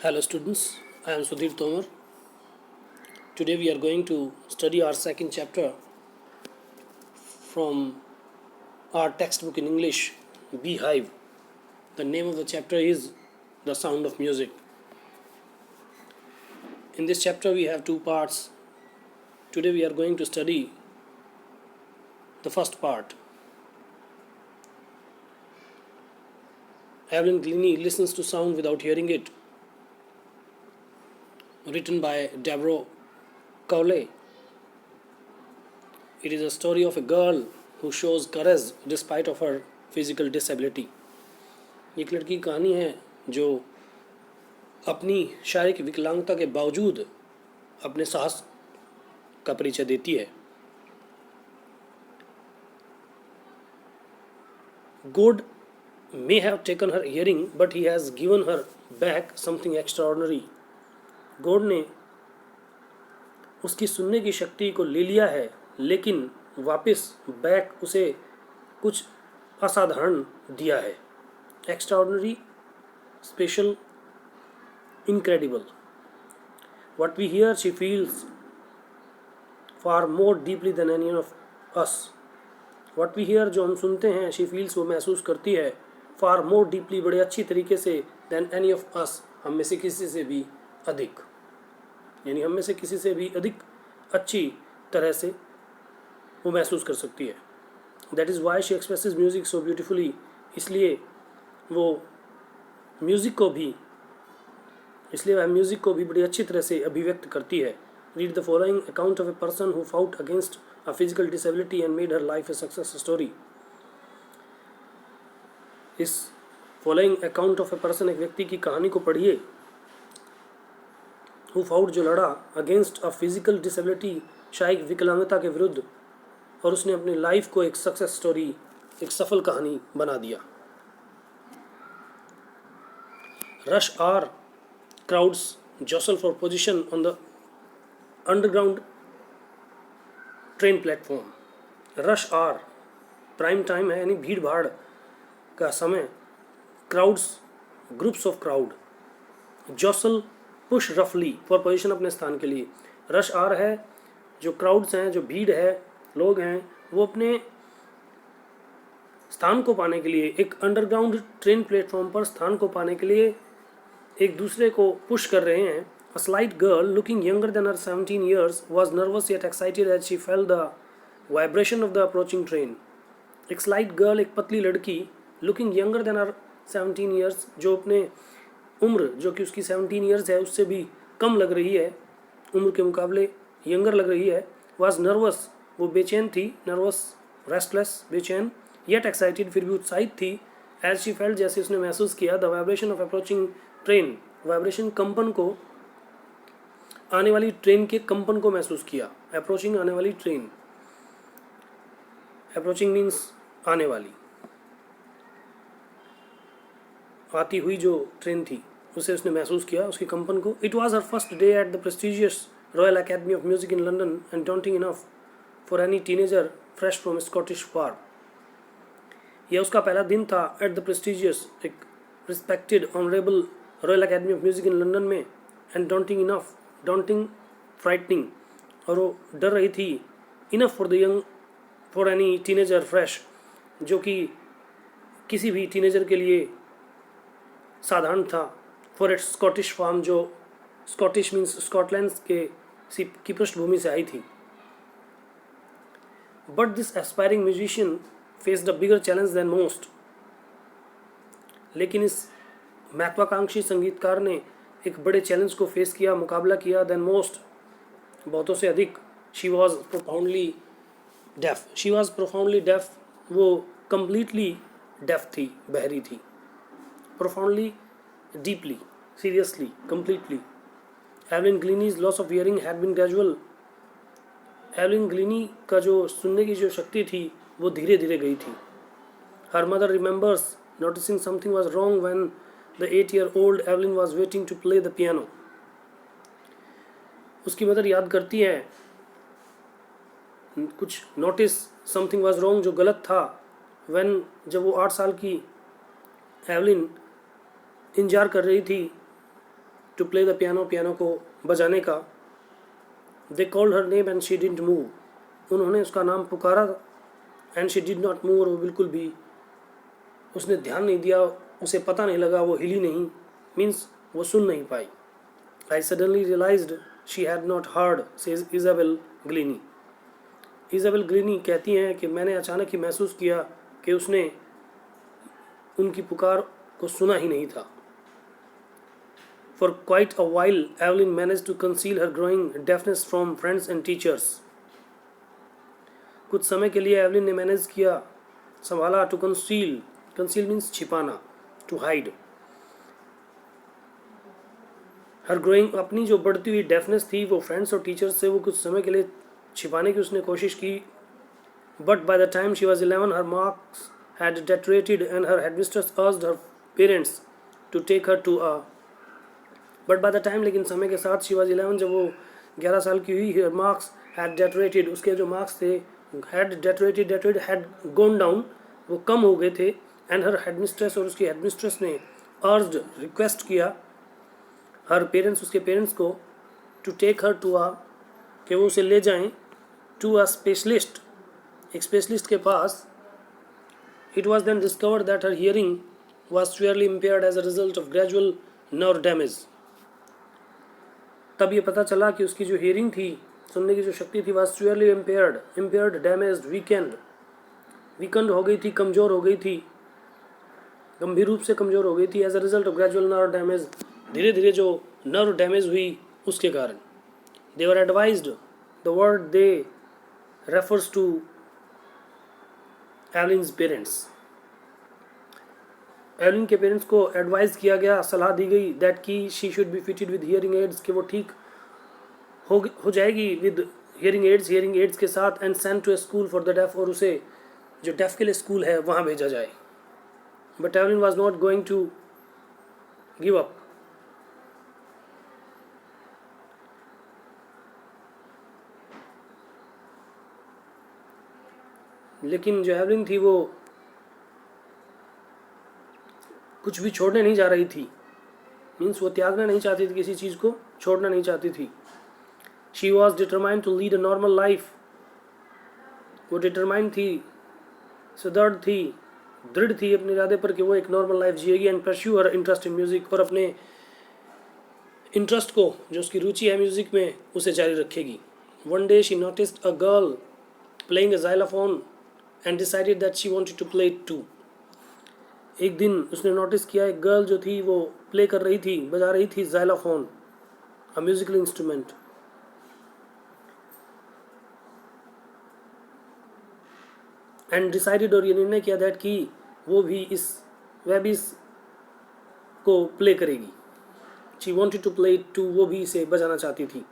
Hello students, I am Sudhir Tomar. Today we are going to study our second chapter from our textbook in English, Beehive. The name of the chapter is The Sound of Music. In this chapter we have two parts. Today we are going to study the first part. Evelyn Glennie listens to sound without hearing it. Written by Deborah Cowley. It is a story of a girl who shows courage despite of her physical disability. एक लड़की की कहानी है जो अपनी शारीरिक विकलांगता के बावजूद अपने साहस का परिचय देती है. God may have taken her hearing, but he has given her back something extraordinary. God ने उसकी सुनने की शक्ति को ले लिया है, लेकिन वापस बैक उसे कुछ असाधारण दिया है. Extraordinary, special, incredible. What we hear, she feels far more deeply than any of us. What we hear, जो हम सुनते हैं, she feels, वो महसूस करती है, far more deeply, बड़े अच्छी तरीके से, than any of us, हम में से किसी से भी अधिक, यानी हम में से किसी से भी अधिक अच्छी तरह से वो महसूस कर सकती है. That is why she expresses music so beautifully. इसलिए वह म्यूज़िक को भी बड़ी अच्छी तरह से अभिव्यक्त करती है. Read the following account of a person who fought against a physical disability and made her life a success story. इस following account of a person, एक व्यक्ति की कहानी को पढ़िए. हु फाउट, जो लड़ा, अगेंस्ट अ फिजिकल डिसेबिलिटी, शारीरिक विकलांगता के विरुद्ध, और उसने अपनी लाइफ को एक सक्सेस स्टोरी, एक सफल कहानी बना दिया. Rush hour crowds jostle for position on the underground train platform. Rush hour, prime time है, यानी भीड़ भाड़ का समय. Crowds, groups of crowd. Jostle, push रफली फॉर पोजिशन, अपने स्थान के लिए. रश आर है, जो क्राउड्स हैं, जो भीड़ है, लोग हैं, वो अपने स्थान को पाने के लिए, एक अंडरग्राउंड ट्रेन प्लेटफॉर्म पर स्थान को पाने के लिए एक दूसरे को पुश कर रहे हैं. A slight girl looking younger than her 17 years was nervous yet excited as she felt the vibration of the approaching train. एक slight girl, एक पतली लड़की, looking younger than her 17 years, जो अपने उम्र, जो कि उसकी 17 years है, उससे भी कम लग रही है, उम्र के मुकाबले यंगर लग रही है. was nervous, वो बेचैन थी. nervous, restless, बेचैन. yet excited, फिर भी उत्साहित थी. as she felt, जैसे उसने महसूस किया, the vibration of approaching train, vibration, कंपन को, आने वाली ट्रेन के कंपन को महसूस किया. अप्रोचिंग, आने वाली ट्रेन. अप्रोचिंग मीन्स आने वाली, आती हुई जो ट्रेन थी, उसे उसने महसूस किया, उसके कंपन को. It was her first day at the prestigious Royal Academy of Music in London and daunting enough for any teenager fresh from Scottish farm. यह उसका पहला दिन था एट द प्रेस्टिजियस, एक respected, honourable Royal Academy of Music in London में. And daunting enough, daunting, frightening, और वो डर रही थी. Enough for the young, for any teenager fresh, जो कि किसी भी टीनेजर के लिए साधारण था. फॉर इट्स स्कॉटिश फार्म, जो स्कॉटिश मीन्स स्कॉटलैंड की पृष्ठभूमि से आई थी. But this aspiring musician faced a bigger challenge than most. लेकिन इस महत्वाकांक्षी संगीतकार ने एक बड़े चैलेंज को फेस किया, मुकाबला किया. देन मोस्ट, बहुतों से अधिक. She was profoundly deaf. She was profoundly deaf, वो कम्प्लीटली डेफ थी, बहरी थी. Profoundly, deeply, seriously, completely. Evelyn Glennie's loss of hearing had been gradual. Evelyn Glennie का जो सुनने की जो शक्ति थी, वो धीरे धीरे गई थी. Her mother remembers noticing something was wrong when the 8-year-old Evelyn was waiting to play the piano. उसकी मदर याद करती है, कुछ notice something was wrong, जो गलत था, when, जब वो 8 साल की एवलिन इंतजार कर रही थी to play the piano, piano को बजाने का. They called her name and she didn't move. उन्होंने उसका नाम पुकारा and she did not move, और वो बिल्कुल भी उसने ध्यान नहीं दिया, उसे पता नहीं लगा, वो हिली नहीं, मीन्स वो सुन नहीं पाई. I suddenly realised she had not heard, says Isabel Glennie. Isabel Glennie कहती हैं कि मैंने अचानक ही महसूस किया कि उसने उनकी पुकार को सुना ही नहीं था. For quite a while, Evelyn managed to conceal her growing deafness from friends and teachers. कुछ समय के लिए एवलिन ने मैनेज किया, संभाला, टू कंसील. कंसील मीन्स छिपाना, टू हाइड. हर ग्रोइंग, अपनी जो बढ़ती हुई डेफनेस थी वो फ्रेंड्स और टीचर्स से वो कुछ समय के लिए छिपाने की उसने कोशिश की. But by the time she was 11, her marks had deteriorated and her headmistress urged her parents to take her to a. But by the time, लेकिन समय के साथ, she was 11, जब वो 11 साल की हुई, her marks had deteriorated, उसके जो मार्क्स थे had deteriorated had gone down, वो कम हो गए थे. and her headmistress, और उसकी headmistress ने urged, request किया, her parents, उसके parents को, to take her to a, कि वो उसे ले जाएं, to a specialist, एक स्पेशलिस्ट के पास. It was then discovered that her hearing was severely impaired as a result of gradual nerve damage. तब ये पता चला कि उसकी जो hearing थी, सुनने की जो शक्ति थी, was severely impaired, damaged, weakened हो गई थी, कमज़ोर हो गई थी, गंभीर रूप से कमज़ोर हो गई थी. as a result of gradual nerve damage, धीरे धीरे जो nerve damage हुई उसके कारण. they were advised, the word they refers to Evelyn's parents. Evelyn के पेरेंट्स को एडवाइज किया गया, सलाह दी गई, दैट की she should be fitted with hearing aids, कि वो ठीक हो जाएगी विद हियरिंग एड्स के साथ. And sent to a school for the deaf, और उसे जो डेफ के लिए स्कूल है वहाँ भेजा जाए. But Evelyn was not going to give up. लेकिन जो एवलिन थी वो कुछ भी छोड़ने नहीं जा रही थी, मीन्स वो त्यागना नहीं चाहती थी, किसी चीज़ को छोड़ना नहीं चाहती थी. She was determined to lead a normal life. वो डिटरमाइंड थी, सुदृढ़ थी, दृढ़ थी अपने इरादे पर कि वो एक नॉर्मल लाइफ जिएगी. And pursue her interest in music, और अपने इंटरेस्ट को, जो उसकी रुचि है म्यूज़िक में, उसे जारी रखेगी. One day she noticed a girl playing a xylophone and decided that she wanted to play it too. एक दिन उसने नोटिस किया, एक गर्ल जो थी वो प्ले कर रही थी, बजा रही थी xylophone, a musical instrument. and decided, और ये निर्णय किया, that कि वह भी इस को प्ले करेगी. she wanted to play it too, वो भी इसे बजाना चाहती थी.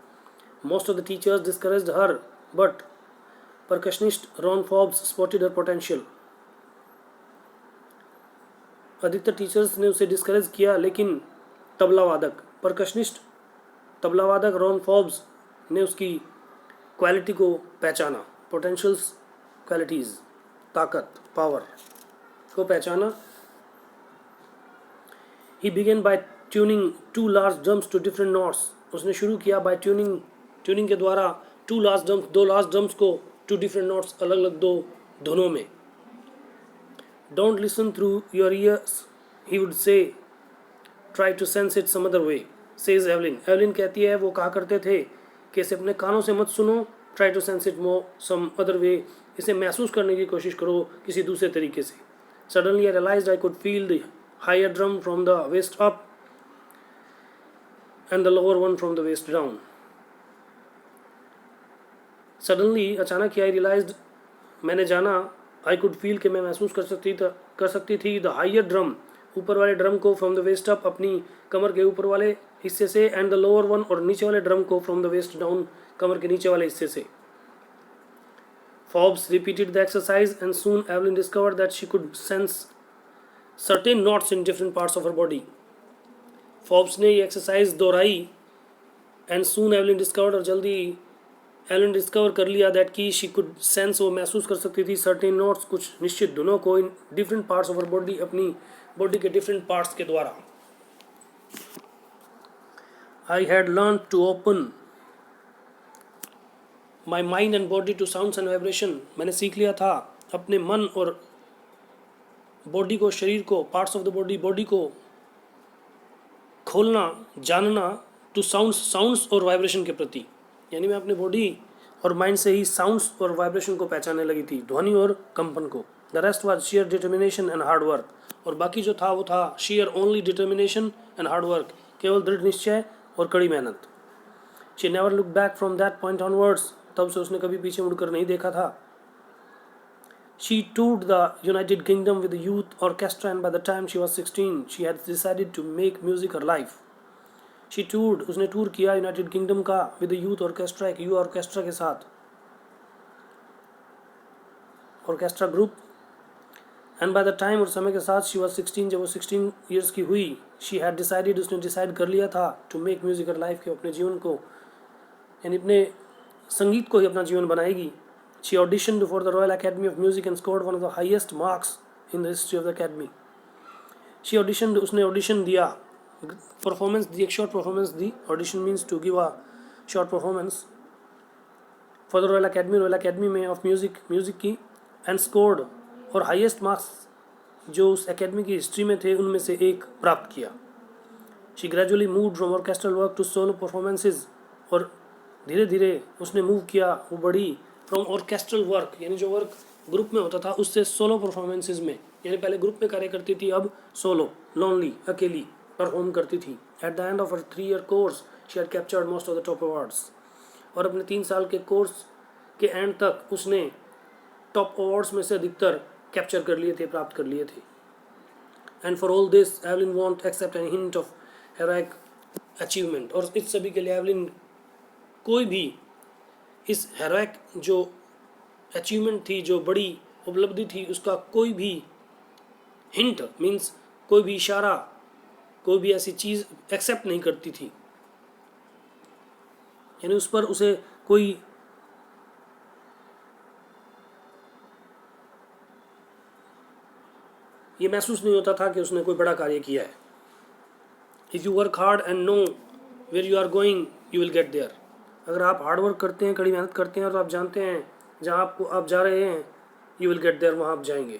most of the teachers discouraged her, but percussionist Ron Forbes spotted her potential. अधिकतर टीचर्स ने उसे डिस्करेज किया, लेकिन तबलावादक रॉन फॉर्ब्स ने उसकी क्वालिटी को पहचाना, पोटेंशियल्स, क्वालिटीज़, ताकत, पावर को पहचाना. He began by tuning 2 large drums to different notes. उसने शुरू किया बाय ट्यूनिंग के द्वारा 2 large drums को टू डिफरेंट नोट्स, अलग अलग 2 धुनों में. Don't listen through your ears, he would say, try to sense it some other way, says Evelyn. Evelyn कहती है, वो कहा करते थे कि इसे अपने कानों से मत सुनो, try to sense it some other way, इसे महसूस करने की कोशिश करो किसी दूसरे तरीके से. Suddenly I realised I could feel the higher drum from the waist up and the lower one from the waist down. Suddenly, अचानक ही, आई रियलाइज्ड, मैंने जाना, आई कुड फील, कि मैं महसूस कर सकती थी द हायर ड्रम, ऊपर वाले ड्रम को, फ्रॉम द वेस्ट अप, अपनी कमर के ऊपर वाले हिस्से से, एंड द लोअर वन, और नीचे वाले ड्रम को, फ्रॉम द वेस्ट डाउन, कमर के नीचे वाले हिस्से से. Forbes repeated the exercise and soon Evelyn discovered that she could sense certain knots in different parts of her body. Forbes ने ये एक्सरसाइज दोहराई, and soon Evelyn discovered, और जल्दी एलन डिस्कवर कर लिया, दैट की शी कुड सेंस, वो महसूस कर सकती थी, सर्टेन नोट्स, कुछ निश्चित धुनों को, in different parts of her body, अपनी बॉडी के डिफरेंट पार्ट्स के द्वारा. I had learn to open my mind and body to sounds and vibration, मैंने सीख लिया था अपने मन और बॉडी को, शरीर को, पार्ट्स ऑफ द बॉडी को खोलना, जानना, टू साउंड्स और वाइब्रेशन के प्रति। यानी मैं अपने बॉडी और माइंड से ही साउंड्स और वाइब्रेशन को पहचानने लगी थी, ध्वनि और कंपन को। The rest was share determination and hard work, और बाकी जो था वो था share only determination and hard work, केवल दृढ़ निश्चय और कड़ी मेहनत। She never look back from that point onwards, तब से उसने कभी पीछे मुड़कर नहीं देखा था। She toured the United Kingdom with the youth orchestra, and by the time she was 16, she had decided to make music her life. She toured, उसने टूर किया यूनाइटेड किंगडम का with the youth orchestra, एक you orchestra के साथ, orchestra group. And by the time, और समय के साथ, she was 16, जब वो 16 ईयर्स की हुई, she had decided, उसने डिसाइड कर लिया था to make music her life, के अपने जीवन को, यानी अपने संगीत को ही अपना जीवन बनाएगी। She auditioned for the Royal Academy of Music and scored one of the highest marks in the history of the academy. She auditioned, उसने ऑडिशन दिया, परफॉर्मेंस दी, एक शॉर्ट परफॉर्मेंस दी। Audition means to give a short performance for the Royal Academy, Royal Academy में of Music की, and scored, और highest marks जो उस एकेडमी की हिस्ट्री में थे उनमें से एक प्राप्त किया। She gradually moved from orchestral work to solo performances, और धीरे धीरे उसने मूव किया, वो बढ़ी फ्रॉम ऑर्केस्ट्रल वर्क, यानी जो वर्क ग्रुप में होता था उससे सोलो परफॉर्मेंसेज में, यानी पहले ग्रुप में कार्य करती थी, अब सोलो, लोनली, अकेली परफॉर्म करती थी। At the end of her 3-year course she had captured most of the top awards, और अपने 3 साल के कोर्स के एंड तक उसने टॉप अवार्ड्स में से अधिकतर कैप्चर कर लिए थे, प्राप्त कर लिए थे। And for all this Evelyn won't accept an hint of heroic achievement, और इस सभी के लिए एवलिन कोई भी इस हेरोइक जो अचीवमेंट थी, जो बड़ी उपलब्धि थी, उसका कोई भी हिंट मीन्स कोई भी इशारा, कोई भी ऐसी चीज़ एक्सेप्ट नहीं करती थी, यानी उस पर उसे कोई ये महसूस नहीं होता था कि उसने कोई बड़ा कार्य किया है। If you work hard and know where you are going, you will get there. अगर आप हार्ड वर्क करते हैं, कड़ी मेहनत करते हैं, और आप जानते हैं जहाँ आप जा रहे हैं, यू विल गेट देयर, वहाँ आप जाएंगे,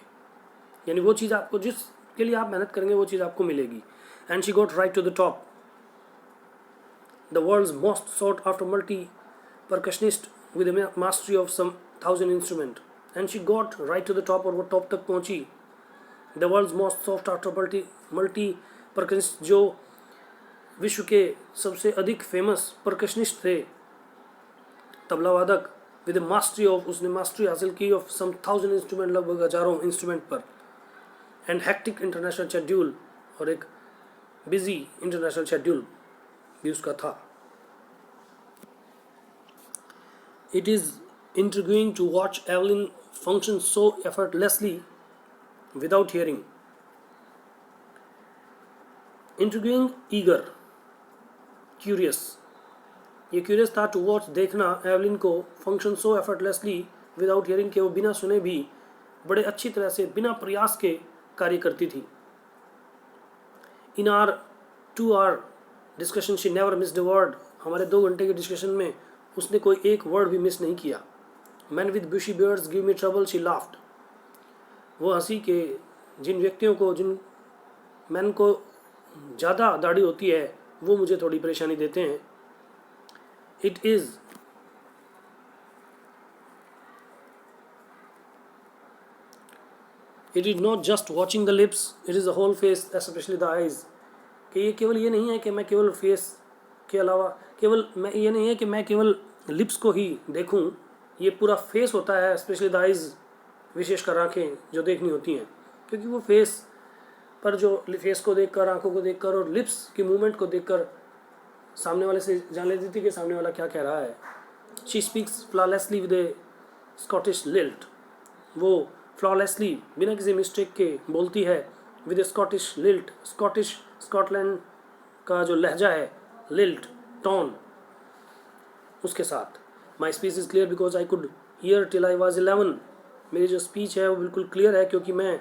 यानी वो चीज़ आपको, जिसके लिए आप मेहनत करेंगे वो चीज़ आपको मिलेगी। And she got right to the top, the world's most sought after multi percussionist with mastery of some 1000 instrument. And she got right to the top, और वो टॉप तक पहुँची। The world's most sought after multi percussionist, जो विश्व के सबसे अधिक famous percussionist थे, तबला वादक, विद मास्टरी ऑफ, उसने मास्टरी हासिल की ऑफ सम 1000 इंस्ट्रूमेंट, लगभग हजारों इंस्ट्रूमेंट पर। एंड हेक्टिक इंटरनेशनल शेड्यूल, और एक बिजी इंटरनेशनल शेड्यूल भी उसका था। It is intriguing to watch Evelyn function so effortlessly without hearing. Intriguing, eager, curious, ये क्यूरियस था, टू वॉच, देखना, एवलिन को, function so effortlessly without hearing, के वो बिना सुने भी बड़े अच्छी तरह से, बिना प्रयास के कार्य करती थी। इन are 2 hour discussion she never missed a word, हमारे 2 घंटे के डिस्कशन में उसने कोई एक वर्ड भी मिस नहीं किया। Man with bushy beards give me trouble, she laughed, वो हंसी के, जिन व्यक्तियों को, जिन मैन को ज़्यादा दाढ़ी होती है, वो मुझे थोड़ी परेशानी देते हैं। It is not just watching the lips, it is the whole face, especially the eyes, कि ये केवल ये नहीं है कि मैं केवल फेस के अलावा, केवल मैं ये नहीं है कि मैं केवल लिप्स को ही देखूं, ये पूरा फेस होता है, स्पेशली द आइज़, विशेषकर आँखें जो देखनी होती हैं, क्योंकि वो फेस पर, जो फेस को देखकर, आँखों को देखकर और लिप्स की मूवमेंट को देखकर सामने वाले से जान लेती थी कि सामने वाला क्या कह रहा है। She speaks flawlessly with A Scottish lilt, वो फ्लॉलेसली, बिना किसी मिस्टेक के बोलती है, with A Scottish lilt, Scottish, Scotland का जो लहजा है, लिल्ट, टोन, उसके साथ। My speech is clear because I could hear till I was 11, मेरी जो स्पीच है वो बिल्कुल क्लियर है क्योंकि मैं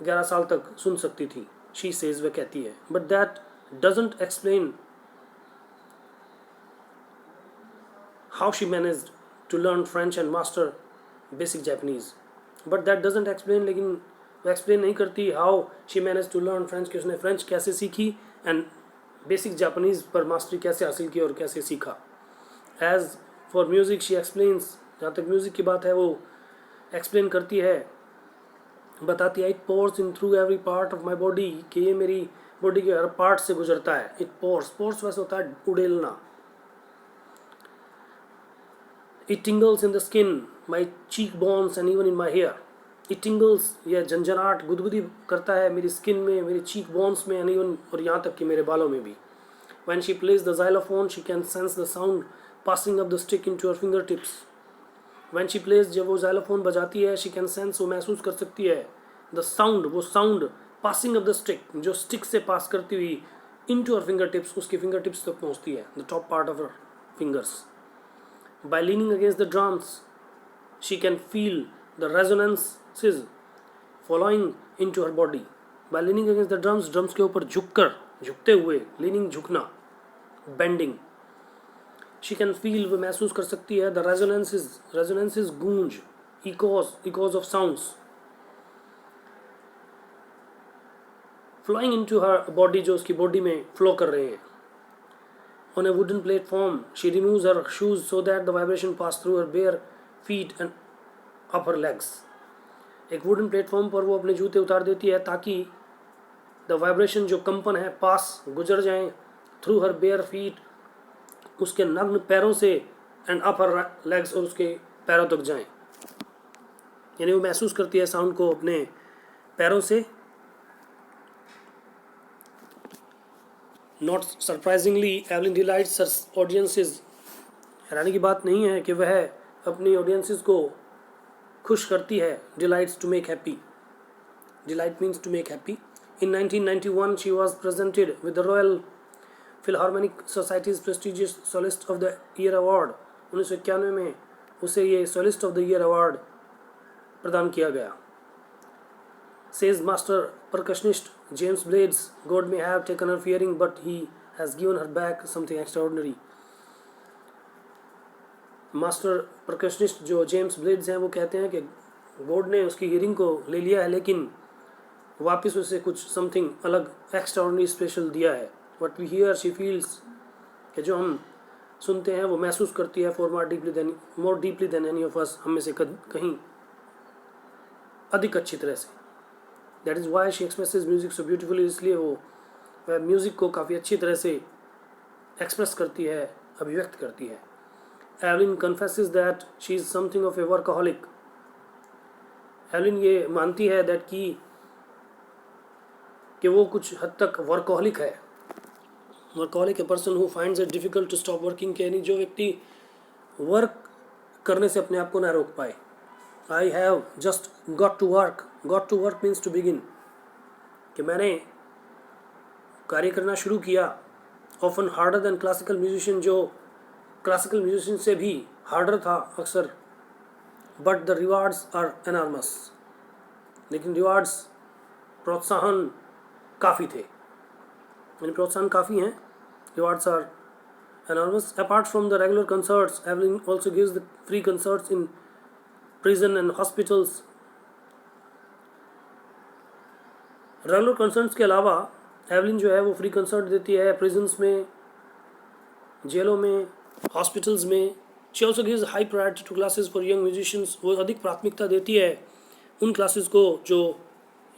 11 साल तक सुन सकती थी। शी सेज, वह कहती है, but that doesn't explain how she managed to learn French and master basic Japanese. But that doesn't explain, लेकिन वो explain नहीं करती how she managed to learn French, कि उसने French कैसे सीखी and basic Japanese पर मास्टरी कैसे हासिल की और कैसे सीखा. As for music, she explains, जहाँ तक म्यूज़िक की बात है वो एक्सप्लेन करती है, बताती है, it pores in through every part of my body, कि ये मेरी बॉडी के हर पार्ट से गुजरता है. इट पोर्स वैसे होता है उड़ेलना. It tingles in the skin, my cheek bones and even in my hair. It tingles, यह झंझनाट गुदगुदी करता है मेरी स्किन में, मेरी चीक बोन्स में, एंड इवन, और यहाँ तक कि मेरे बालों में भी. When she plays the xylophone, she can sense the sound passing up the stick into her fingertips. When she plays, जब वो xylophone बजाती है, she can sense, वो महसूस कर सकती है, the sound, वो sound passing up the stick, जो stick से pass करती हुई into her fingertips, उसकी fingertips तक पहुँचती है, the top part of her fingers. By leaning against the drums, she can feel the resonances following into her body. By leaning against the drums, drums के ऊपर झुकते हुए, leaning झुकना, bending. She can feel, वो महसूस कर सकती है, the resonances गूंज, echoes of sounds flowing into her body, जो उसकी body में flow कर रहे हैं. On a wooden platform, she removes her shoes so that the vibration pass through her bare feet and upper legs. एक wooden platform पर वो अपने जूते उतार देती है ताकि द वाइब्रेशन, जो कंपन है, पास गुजर जाएं थ्रू हर बेयर फीट, उसके नग्न पैरों से, एंड अपर लेग्स, और उसके पैरों तक जाएं. यानी वो महसूस करती है साउंड को अपने पैरों से. Not surprisingly, Evelyn delights her audiences. हैरानी की बात नहीं है कि वह अपनी ऑडियंसेस को खुश करती है. Delights, to make happy. Delight means to make happy. In 1991, she was presented with the Royal Philharmonic Society's prestigious Solist of the Year Award. 1991 में उसे ये Solist of the Year Award प्रदान किया गया. Says master percussionist James Blades, God may have taken her fearing, but he has given her back something extraordinary. Master percussionist जो James blades हैं, वो कहते हैं कि गॉड ने उसकी हियरिंग को ले लिया है, लेकिन वापस उसे कुछ समथिंग अलग, एक्स्ट्राऑर्डिनरी, स्पेशल दिया है. What we hear she feels, कि जो हम सुनते हैं वो महसूस करती है, more deeply than any of us, हम में से कहीं अधिक अच्छी तरह से. That is why she expresses music so beautifully. इसलिए वो म्यूज़िक को काफ़ी अच्छी तरह से एक्सप्रेस करती है, अभिव्यक्त करती है. Evelyn confesses that she is something of A workaholic. Evelyn ये मानती है दैट कि वो कुछ हद तक वर्कaholic है. Workaholic a person who finds it difficult to stop working, के यानी जो व्यक्ति वर्क करने से अपने आप को ना रोक पाए. I have just got to work means to begin, कि मैंने कार्य करना शुरू किया. Often harder than classical musician, जो क्लासिकल म्यूजिशियन से भी हार्डर था अक्सर. But the rewards are enormous, लेकिन रिवार्ड्स, प्रोत्साहन काफ़ी थे, यानी प्रोत्साहन काफ़ी हैं. Rewards are enormous. Apart from the regular concerts, Evelyn also gives the free concerts in prison and hospitals. Regular concerts के अलावा एवलिन जो है वो फ्री कंसर्ट देती है प्रिजन्स में, जेलों में, हॉस्पिटल्स में. She also gives high priority to classes for young musicians. वो अधिक प्राथमिकता देती है उन क्लासेस को जो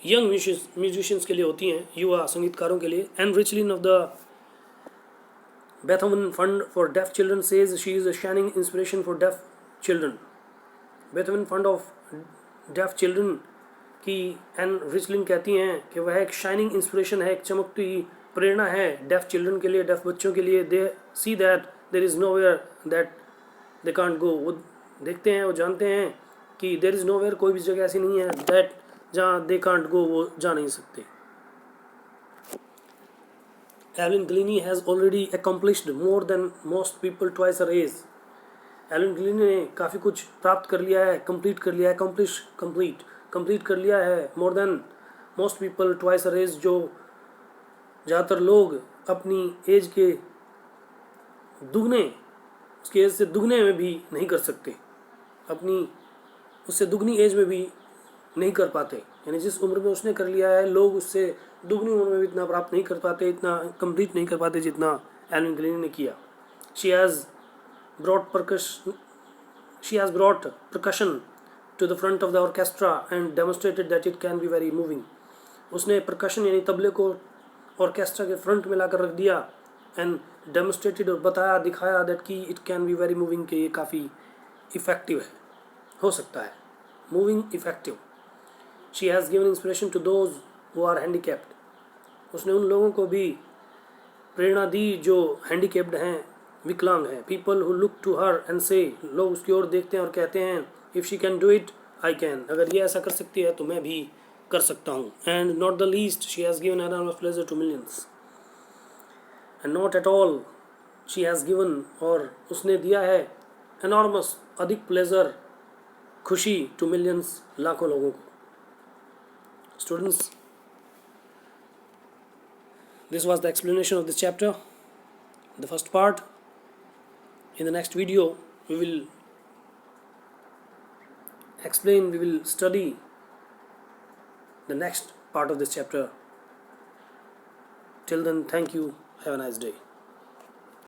यंग म्यूजिशियंस के लिए होती हैं, युवा संगीतकारों के लिए. And Richlin of the Beethoven fund for deaf children says she is a shining inspiration for deaf children. Beethoven fund of deaf children की एन रिचलिन कहती हैं कि वह एक शाइनिंग इंस्पिरेशन है, एक चमकती हुई प्रेरणा है डेफ चिल्ड्रन के लिए, डेफ बच्चों के लिए. They see that there is nowhere that they can't go. वो देखते हैं, वो जानते हैं कि देर इज़ नो वेयर, कोई भी जगह ऐसी नहीं है दैट जहाँ दे कांट गो, वो जा नहीं सकते. Evelyn Glennie has already accomplished more than most people twice her age. Evelyn Glennie ने काफ़ी कुछ प्राप्त कर लिया है, कंप्लीट कर लिया है, कंप्लीट कर लिया है, more than most people twice her age, जो ज़्यादातर लोग अपनी एज के दुगने उसकी एज से दुगने में भी नहीं कर सकते, अपनी उससे दुगनी एज में भी नहीं कर पाते। यानी जिस उम्र में उसने कर लिया है, लोग उससे दुगनी उम्र में भी इतना प्राप्त नहीं कर पाते, इतना कंप्लीट नहीं कर पाते जितना एलन ग्रीन ने किया। She has brought percussion to the front of the orchestra and demonstrated that it can be very moving. उसने percussion यानी तबले को ऑर्केस्ट्रा के फ्रंट में लाकर रख दिया, एंड डेमोस्ट्रेटेड और बताया, दिखाया दैट कि it can be very moving, कि ये काफ़ी इफ़ेक्टिव है, हो सकता है, moving effective. She has given inspiration to those who are handicapped. उसने उन लोगों को भी प्रेरणा दी जो हैंडीकैप्ड हैं, विकलांग हैं। People who look to her and say, लोग उसकी ओर देखते हैं और कहते हैं if she can do it I can, अगर ये ऐसा कर सकती है तो मैं भी कर सकता हूँ। And not the least she has given enormous pleasure to millions, and not at all she has given, और उसने दिया है एनॉर्मस, अधिक प्लेजर, खुशी, टू मिलियंस, लाखों लोगों को। Students, this was the explanation of this chapter, the first part. In the next video we will study the next part of this chapter. Till then, thank you, have a nice day.